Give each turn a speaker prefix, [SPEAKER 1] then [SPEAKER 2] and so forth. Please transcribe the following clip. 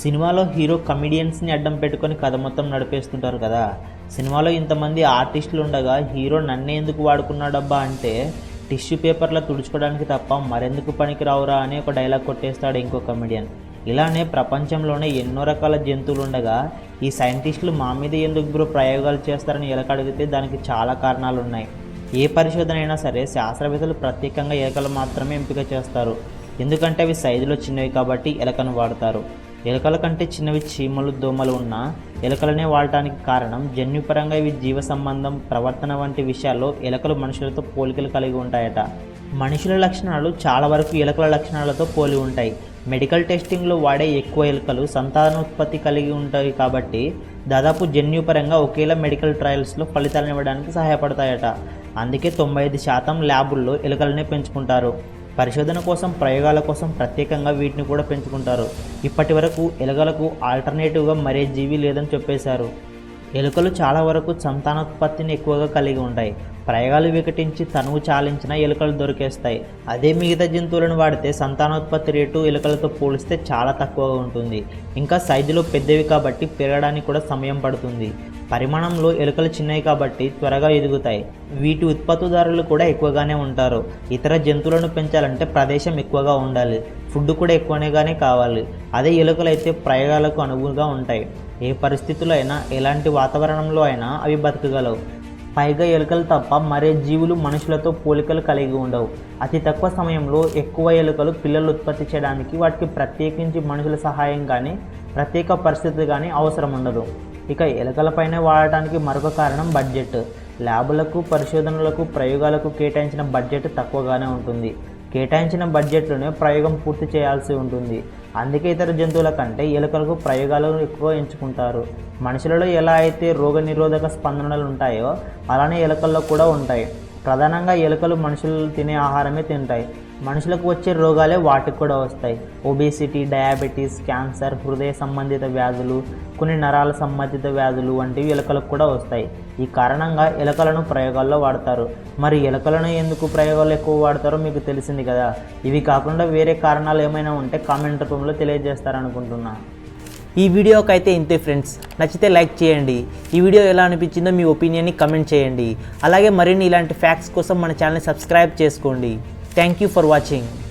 [SPEAKER 1] సినిమాలో హీరో కమిడియన్స్ని అడ్డం పెట్టుకొని కథ మొత్తం నడిపేస్తుంటారు కదా. సినిమాలో ఇంతమంది ఆర్టిస్టులు ఉండగా హీరో నన్నే ఎందుకు వాడుకున్నాడబ్బా అంటే టిష్యూ పేపర్లో తుడుచుకోవడానికి తప్ప మరెందుకు పనికి రావురా అని ఒక డైలాగ్ కొట్టేస్తాడు ఇంకో కమిడియన్. ఇలానే ప్రపంచంలోనే ఎన్నో రకాల జంతువులు ఉండగా ఈ సైంటిస్టులు మా మీద ఎందుకు బ్రో ప్రయోగాలు చేస్తారని ఎలక అడిగితే దానికి చాలా కారణాలు ఉన్నాయి. ఏ పరిశోధన అయినా సరే శాస్త్రవేత్తలు ప్రత్యేకంగా ఎలకలు మాత్రమే ఎంపిక చేస్తారు. ఎందుకంటే అవి సైజులో చిన్నవి కాబట్టి ఎలకను వాడతారు. ఎలకల కంటే చిన్నవి చీమలు, దోమలు ఉన్న ఎలకలనే వాడటానికి కారణం జన్యుపరంగా ఇవి జీవ సంబంధం, ప్రవర్తన వంటి విషయాల్లో ఎలకలు మనుషులతో పోలికలు కలిగి ఉంటాయట. మనుషుల లక్షణాలు చాలా వరకు ఎలకల లక్షణాలతో పోలి ఉంటాయి. మెడికల్ టెస్టింగ్లో వాడే ఎక్కువ ఎలకలు సంతానోత్పత్తి కలిగి ఉంటాయి కాబట్టి దాదాపు జన్యుపరంగా ఒకేలా మెడికల్ ట్రయల్స్లో ఫలితాలను ఇవ్వడానికి సహాయపడతాయట. అందుకే 95% ల్యాబుల్లో ఎలుకలనే పెంచుకుంటారు. పరిశోధన కోసం, ప్రయోగాల కోసం ప్రత్యేకంగా వీటిని కూడా పెంచుకుంటారు. ఇప్పటి వరకు ఎలుకలకు ఆల్టర్నేటివ్గా మరే జీవి లేదని చెప్పేశారు. ఎలుకలు చాలా వరకు సంతానోత్పత్తిని ఎక్కువగా కలిగి ఉంటాయి. ప్రయోగాలు వికటించి తనువు చాలించిన ఎలుకలు దొరికేస్తాయి. అదే మిగతా జంతువులను వాడితే సంతానోత్పత్తి రేటు ఎలుకలతో పోలిస్తే చాలా తక్కువగా ఉంటుంది. ఇంకా సైజులో పెద్దవి కాబట్టి పెరగడానికి కూడా సమయం పడుతుంది. పరిమాణంలో ఎలుకలు చిన్నవి కాబట్టి త్వరగా ఎదుగుతాయి. వీటి ఉత్పత్తిదారులు కూడా ఎక్కువగానే ఉంటారు. ఇతర జంతువులను పెంచాలంటే ప్రదేశం ఎక్కువగా ఉండాలి, ఫుడ్ కూడా ఎక్కువగానే కావాలి. అదే ఎలుకలు అయితే ప్రయోగాలకు అనువుగా ఉంటాయి. ఏ పరిస్థితుల్లో అయినా, ఎలాంటి వాతావరణంలో అయినా అవి బతకగలవు. పైగా ఎలుకలు తప్ప మరే జీవులు మనుషులతో పోలికలు కలిగి ఉండవు. అతి తక్కువ సమయంలో ఎక్కువ ఎలుకలు పిల్లలు ఉత్పత్తి చేయడానికి వాటికి ప్రత్యేకించి మనుషుల సహాయం కానీ, ప్రత్యేక పరిస్థితి కానీ అవసరం ఉండదు. ఇక ఎలుకలపైనే వాడటానికి మరొక కారణం బడ్జెట్. ల్యాబులకు, పరిశోధనలకు, ప్రయోగాలకు కేటాయించిన బడ్జెట్ తక్కువగానే ఉంటుంది. కేటాయించిన బడ్జెట్లోనే ప్రయోగం పూర్తి చేయాల్సి ఉంటుంది. అందుకే ఇతర జంతువుల కంటే ఎలుకలకు ప్రయోగాలను ఎక్కువ ఎంచుకుంటారు. మనుషులలో ఎలా అయితే రోగనిరోధక స్పందనలు ఉంటాయో అలానే ఎలుకల్లో కూడా ఉంటాయి. ప్రధానంగా ఎలుకలు మనుషులు తినే ఆహారమే తింటాయి. మనుషులకు వచ్చే రోగాలే వాటికి కూడా వస్తాయి. ఒబేసిటీ, డయాబెటీస్, క్యాన్సర్, హృదయ సంబంధిత వ్యాధులు, కొన్ని నరాల సంబంధిత వ్యాధులు వంటివి ఎలుకలకు కూడా వస్తాయి. ఈ కారణంగా ఎలుకలను ప్రయోగాల్లో వాడతారు. మరి ఎలుకలను ఎందుకు ప్రయోగాలు ఎక్కువ వాడతారో మీకు తెలిసింది కదా. ఇవి కాకుండా వేరే కారణాలు ఏమైనా ఉంటే కామెంట్ రూపంలో తెలియజేస్తారనుకుంటున్నా.
[SPEAKER 2] ఈ వీడియోకి అయితే ఇంతే ఫ్రెండ్స్. నచ్చితే లైక్ చేయండి. ఈ వీడియో ఎలా అనిపించిందో మీ ఒపీనియన్ని కమెంట్ చేయండి. అలాగే మరిన్ని ఇలాంటి ఫ్యాక్ట్స్ కోసం మన ఛానల్ని సబ్స్క్రైబ్ చేసుకోండి. Thank you for watching.